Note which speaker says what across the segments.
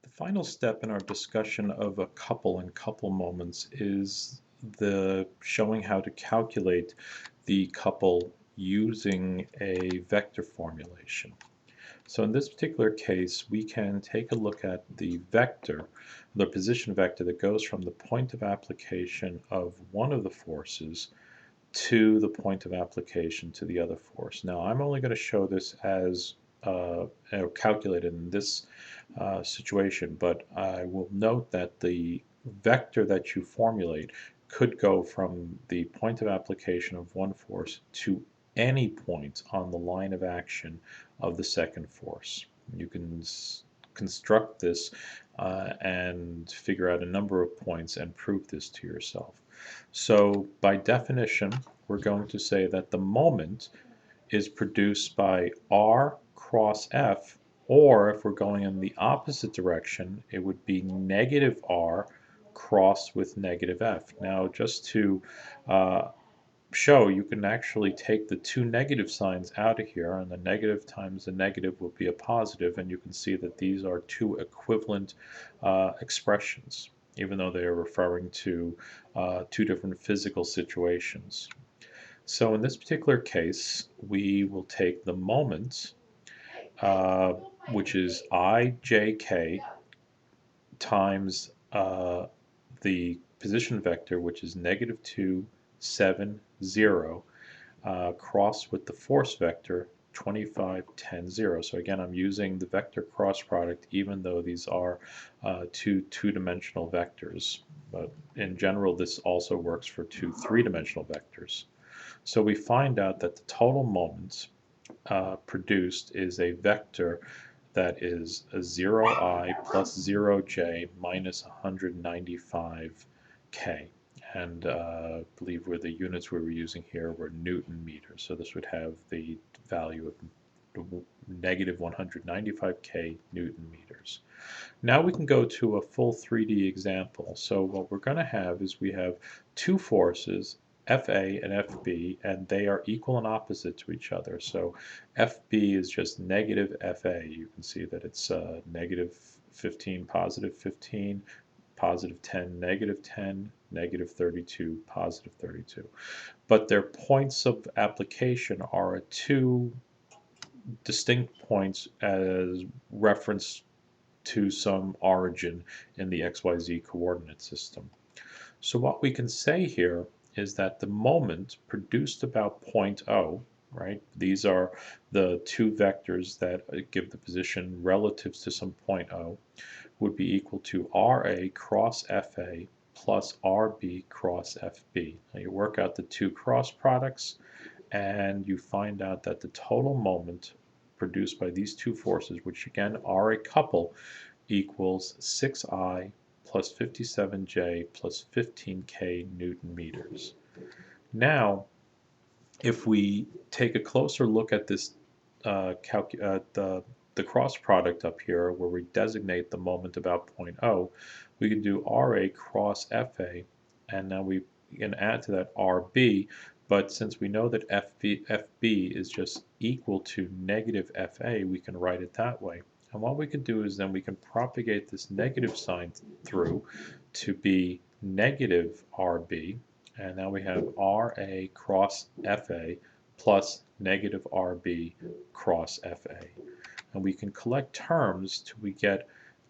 Speaker 1: The final step in our discussion of a couple and couple moments is the showing how to calculate the couple using a vector formulation. So in this particular case, we can take a look at the vector, the position vector that goes from the point of application of one of the forces to the point of application to the other force. Now, I'm only going to show this as calculated in this situation, but I will note that the vector that you formulate could go from the point of application of one force to any point on the line of action of the second force. You can construct this and figure out a number of points and prove this to yourself. So by definition, we're going to say that the moment is produced by R cross F, or if we're going in the opposite direction, it would be negative R cross with negative F. Now, just to show, you can actually take the two negative signs out of here, and the negative times the negative will be a positive, and you can see that these are two equivalent expressions, even though they are referring to two different physical situations. So in this particular case, we will take the moment, which is ijk, times the position vector, which is negative 2, 7, 0, cross with the force vector 25, 10, 0. So again, I'm using the vector cross product even though these are two-dimensional vectors. But in general, this also works for two three-dimensional vectors. So we find out that the total moment produced is a vector that is a 0i plus 0j minus 195k. And I believe the units we were using here were Newton meters. So this would have the value of negative 195k Newton meters. Now we can go to a full 3D example. So what we're going to have is we have two forces, FA and FB, and they are equal and opposite to each other. So FB is just negative FA. You can see that it's negative 15, positive 15, positive 10, negative 10, negative 32, positive 32. But their points of application are at two distinct points as reference to some origin in the XYZ coordinate system. So what we can say here is that the moment produced about point O, right? These are the two vectors that give the position relative to some point O, would be equal to RA cross FA plus RB cross FB. Now you work out the two cross products and you find out that the total moment produced by these two forces, which again are a couple, equals 6i plus 57j plus 15k Newton meters. Now, if we take a closer look at this the cross product up here, where we designate the moment about point O, we can do RA cross FA, and now we can add to that RB, but since we know that FB is just equal to negative FA, we can write it that way. And what we can do is then we can propagate this negative sign through to be negative RB, and now we have RA cross FA plus negative RB cross FA. And we can collect terms till we get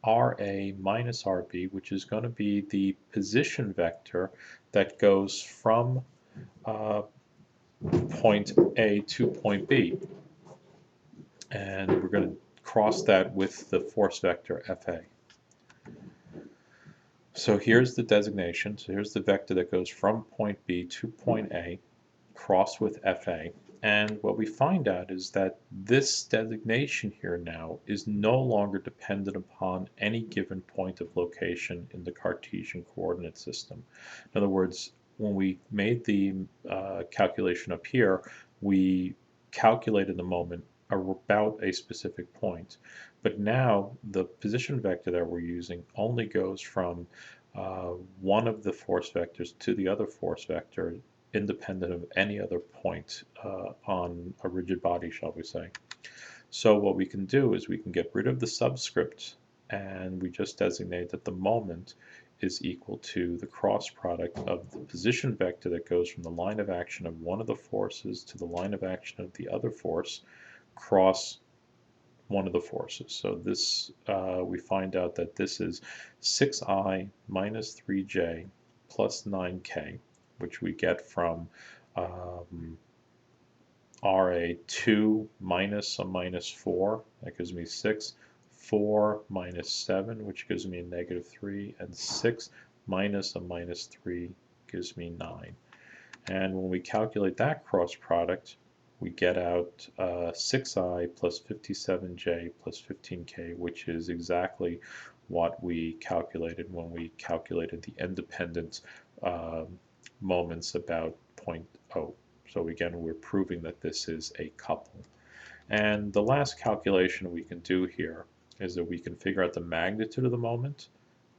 Speaker 1: RA minus RB, which is going to be the position vector that goes from point A to point B. And we're going to cross that with the force vector FA. So here's the designation. So here's the vector that goes from point B to point A, cross with FA. And what we find out is that this designation here now is no longer dependent upon any given point of location in the Cartesian coordinate system. In other words, when we made the calculation up here, we calculated the moment about a specific point. But now the position vector that we're using only goes from one of the force vectors to the other force vector, independent of any other point on a rigid body, shall we say. So what we can do is we can get rid of the subscript and we just designate that the moment is equal to the cross product of the position vector that goes from the line of action of one of the forces to the line of action of the other force cross one of the forces. So this, we find out that this is 6i minus 3j plus 9k, which we get from RA 2 minus a minus 4, that gives me 6, 4 minus 7, which gives me a negative 3, and 6 minus a minus 3 gives me 9. And when we calculate that cross product, we get out 6i plus 57j plus 15k, which is exactly what we calculated when we calculated the independent moments about point O. So again, we're proving that this is a couple. And the last calculation we can do here is that we can figure out the magnitude of the moment,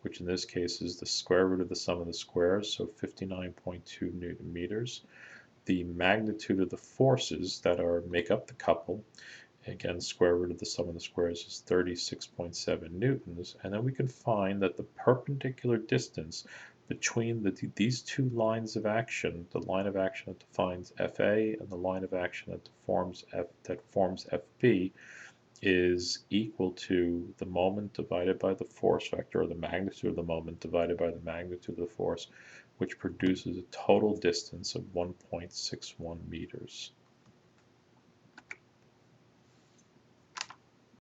Speaker 1: which in this case is the square root of the sum of the squares, so 59.2 Newton meters. The magnitude of the forces that make up the couple, again, square root of the sum of the squares is 36.7 newtons, and then we can find that the perpendicular distance between these two lines of action, the line of action that defines FA and the line of action that forms FB, is equal to the moment divided by the force vector, or the magnitude of the moment divided by the magnitude of the force, which produces a total distance of 1.61 meters.